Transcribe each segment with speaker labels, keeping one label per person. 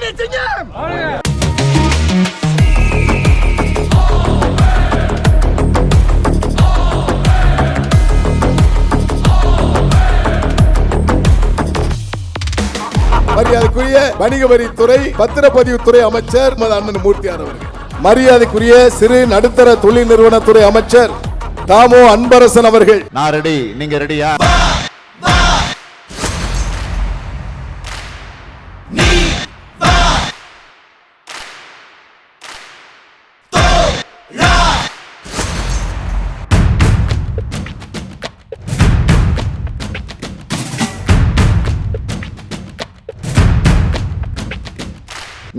Speaker 1: மரியாதைக்குரிய வணிக வரித்துறை பத்திரப்பதிவுத்துறை அமைச்சர் அண்ணன் மூர்த்தியார் அவர்கள், மரியாதைக்குரிய சிறு நடுத்தர தொழில் நிறுவனத்துறை அமைச்சர் தாமோ அன்பரசன் அவர்கள்.
Speaker 2: நான் ரெடி, நீங்க ரெடியா?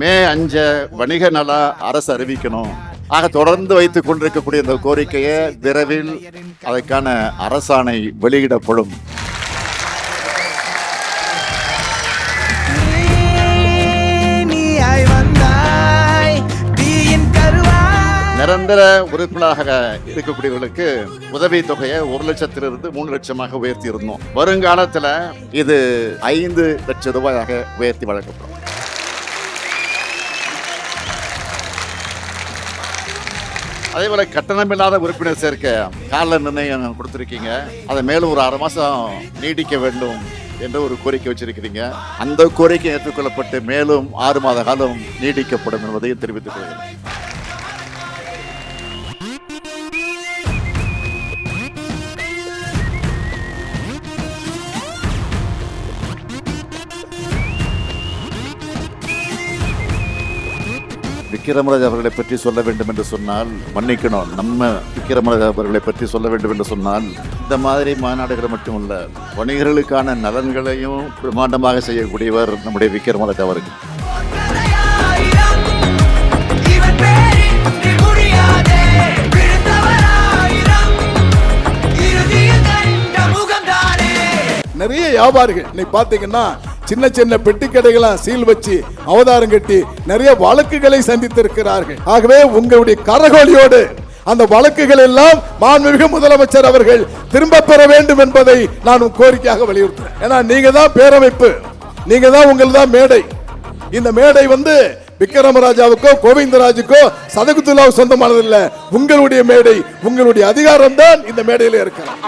Speaker 2: மே 5 வணிக நல அரசு அறிவிக்கணும். ஆக தொடர்ந்து வைத்துக் கொண்டிருக்கக்கூடிய இந்த கோரிக்கையை விரைவில் அதற்கான அரசாணை வெளியிடப்படும். நிரந்தர உறுப்பினராக இருக்கக்கூடியவர்களுக்கு உதவி தொகையை 1 லட்சத்திலிருந்து 3 லட்சமாக உயர்த்தி இருந்தோம். வருங்காலத்தில் இது 5 லட்சம் ரூபாயாக உயர்த்தி வழங்கப்படும். அதே போல கட்டணமில்லாத உறுப்பினர் சேர்க்க கால நிர்ணயம் கொடுத்திருக்கீங்க. அதை மேலும் ஒரு 6 மாசம் நீடிக்க வேண்டும் என்று ஒரு கோரிக்கை வச்சிருக்கிறீங்க. அந்த கோரிக்கை ஏற்றுக்கொள்ளப்பட்டு மேலும் 6 மாத காலம் நீடிக்கப்படும் என்பதையும் தெரிவித்துக் கொள்கிறேன். விக்கிரமராஜ் அவர்களை பற்றி சொல்ல வேண்டும் என்று சொன்னால், மன்னிக்கணும், நம்ம விக்கிரமராஜ் அவர்களை பற்றி சொல்ல வேண்டும் என்று சொன்னால், இந்த மாதிரி மாநாடுகள் மட்டுமல்ல, வணிகர்களுக்கான நலன்களையும் பிரமாண்டமாக செய்யக்கூடியவர் நம்முடைய விக்கிரமராஜ் அவர்கள்.
Speaker 1: நிறைய வியாபாரிகள் இன்னைக்கு பாத்தீங்கன்னா சின்ன சின்ன பெட்டி கடைகளை சீல் வச்சு அவதாரம் கட்டி நிறைய வழக்குகளை சந்தித்திருக்கிறார்கள். ஆகவே உங்களுடைய கரகோலியோடு அந்த வழக்குகள் எல்லாம் மாண்புமிகு முதலமைச்சர் அவர்கள் திரும்ப பெற வேண்டும் என்பதை நான் கோரிக்கையாக வலியுறுத்துறேன். ஏன்னா நீங்க தான் பேரமைப்பு, நீங்க தான் உங்களதான் மேடை. இந்த மேடை விக்கிரமராஜாவுக்கோ கோவிந்தராஜுக்கோ சதகுத்துல்லாவுக்கு சொந்தமானது இல்ல, உங்களுடைய மேடை, உங்களுடைய அதிகாரம் தான் இந்த மேடையில் இருக்கிறார்.